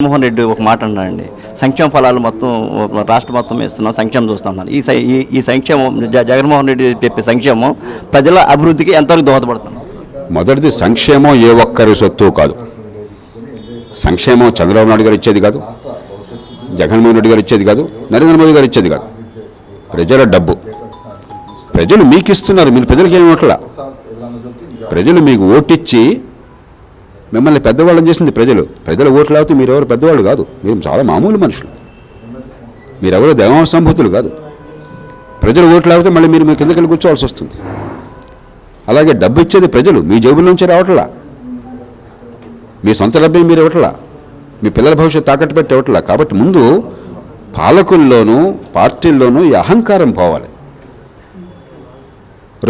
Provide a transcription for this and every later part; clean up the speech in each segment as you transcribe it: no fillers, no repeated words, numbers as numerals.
జగన్మోహన్ రెడ్డి ఒక మాట అన్నారండి, సంక్షేమ ఫలాలు మొత్తం రాష్ట్రం మొత్తం ఇస్తున్నాం, సంక్షేమం చూస్తున్నాను. ఈ సంక్షేమం జగన్మోహన్ రెడ్డి చెప్పే సంక్షేమం ప్రజల అభివృద్ధికి ఎంతవరకు దోహదపడుతుంది? మొదటిది సంక్షేమం ఏ ఒక్కరి సొత్తు కాదు. సంక్షేమం చంద్రబాబు నాయుడు గారు ఇచ్చేది కాదు, జగన్మోహన్ రెడ్డి గారు ఇచ్చేది కాదు, నరేంద్ర మోదీ గారు ఇచ్చేది కాదు. ప్రజల డబ్బు ప్రజలు మీకు ఇస్తున్నారు. మీరు ప్రజలకి ఏమి ఇవ్వట్లా. ప్రజలు మీకు ఓటిచ్చి మిమ్మల్ని పెద్దవాళ్ళని చేసింది ప్రజల ఓట్లు లేకపోతే మీరెవరు పెద్దవాళ్ళు కాదు. మీరు చాలా మామూలు మనుషులు, మీరెవరో దేవ సంభూతులు కాదు. ప్రజలు ఓట్లు లేకపోతే మళ్ళీ మీరు కిందకెళ్ళి కూర్చోవాల్సి వస్తుంది. అలాగే డబ్బు ఇచ్చేది ప్రజలు, మీ జేబుల నుంచి రావట్లా. మీ సొంత డబ్బే మీరు ఇవ్వట్లా, మీ పిల్లల భవిష్యత్తు తాకట్టు పెట్టి ఇవ్వట్లా. కాబట్టి ముందు పాలకుల్లోనూ పార్టీల్లోనూ ఈ అహంకారం పోవాలి.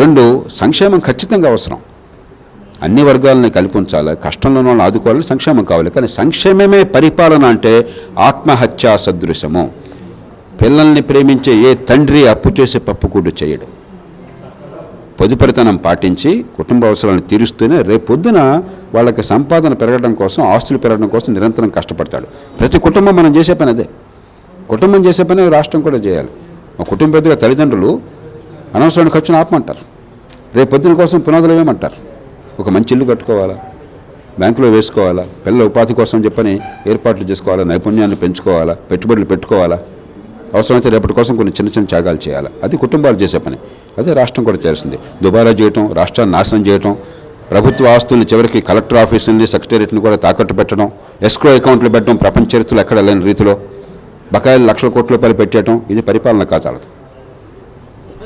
రెండు, సంక్షేమం ఖచ్చితంగా అవసరం. అన్ని వర్గాలని కలిపి ఉంచాలి, కష్టంలో వాళ్ళని ఆదుకోవాలని సంక్షేమం కావాలి. కానీ సంక్షేమమే పరిపాలన అంటే ఆత్మహత్యా సదృశము. పిల్లల్ని ప్రేమించే ఏ తండ్రి అప్పు చేసి పప్పుకూడు చేయడు. పొదుపరితనం పాటించి కుటుంబ అవసరాలను తీరుస్తూనే రేపొద్దున వాళ్ళకి సంపాదన పెరగడం కోసం, ఆస్తులు పెరగడం కోసం నిరంతరం కష్టపడతాడు. ప్రతి కుటుంబం మనం చేసే పని అదే. కుటుంబం చేసే పని రాష్ట్రం కూడా చేయాలి. ఒక కుటుంబ పెద్దగా తల్లిదండ్రులు అనవసరమైన ఖర్చును ఆపమంటారు, రేపొద్దున కోసం పునాదులు వేయమంటారు. ఒక మంచి ఇల్లు కట్టుకోవాలా, బ్యాంకులో వేసుకోవాలా, పిల్లల ఉపాధి కోసం చెప్పని ఏర్పాట్లు చేసుకోవాలా, నైపుణ్యాన్ని పెంచుకోవాలా, పెట్టుబడులు పెట్టుకోవాలా, అవసరమైతే రేపటి కోసం కొన్ని చిన్న చిన్న త్యాగాలు చేయాలి. అది కుటుంబాలు చేసే పని. అదే రాష్ట్రం కూడా చేయాల్సింది. దుబారా చేయటం, రాష్ట్రాన్ని నాశనం చేయటం, ప్రభుత్వ ఆస్తుల్ని చివరికి కలెక్టర్ ఆఫీసుని, సెక్రటేరియట్ని కూడా తాకట్టు పెట్టడం, ఎస్క్రో అకౌంట్లు పెట్టడం, ప్రపంచ చరిత్రలో ఎక్కడ లేని రీతిలో బకాయిలు లక్షల కోట్ల రూపాయలు పెట్టేయటం, ఇది పరిపాలన కాచాలదు.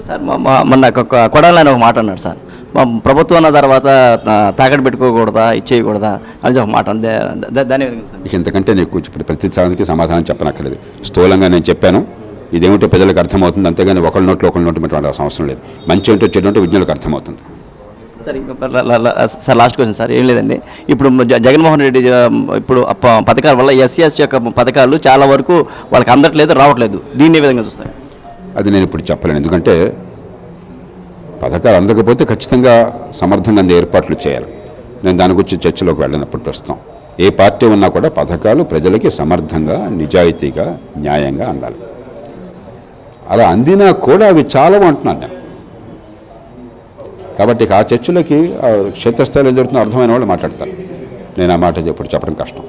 సార్ మొన్న కొడాలని ఒక మాట అన్నాడు సార్, మా ప్రభుత్వం అన్న తర్వాత తాకట్టు పెట్టుకోకూడదా, ఇచ్చేయకూడదా అని ఒక మాట. దాని ఇంతకంటే నీకు ఇప్పుడు ప్రతి సారికి సమాధానం చెప్పనక్కర్లేదు. స్థూలంగా నేను చెప్పాను, ఇదేమిటో ప్రజలకు అర్థమవుతుంది. అంతేగాని ఒకళ్ళ నోట్లో పెట్టడం అవసరం లేదు. మంచి ఏంటో చెడు అంటే విజ్ఞులకు అర్థమవుతుంది. సార్ లాస్ట్ క్వశ్చన్ సార్, ఏం లేదండి, ఇప్పుడు జగన్మోహన్ రెడ్డి ఇప్పుడు పథకాల వల్ల ఎస్సీ యొక్క పథకాలు చాలా వరకు వాళ్ళకి అందట్లేదు, రావట్లేదు. దీన్ని ఏ విధంగా చూస్తారు? అది నేను ఇప్పుడు చెప్పలేను. ఎందుకంటే పథకాలు అందకపోతే ఖచ్చితంగా సమర్థంగా అందే ఏర్పాట్లు చేయాలి. నేను దాని గురించి చర్చలోకి వెళ్ళినప్పుడు ప్రస్తుతం ఏ పార్టీ ఉన్నా కూడా పథకాలు ప్రజలకి సమర్థంగా, నిజాయితీగా, న్యాయంగా అందాలి. అలా అందినా కూడా అవి చాలా అంటున్నాను నేను. కాబట్టి ఆ చర్చలకి క్షేత్రస్థాయిలో ఏం జరుగుతుందో అర్థమైన వాళ్ళు మాట్లాడతారు. నేను ఆ మాట ఇప్పుడు చెప్పడం కష్టం.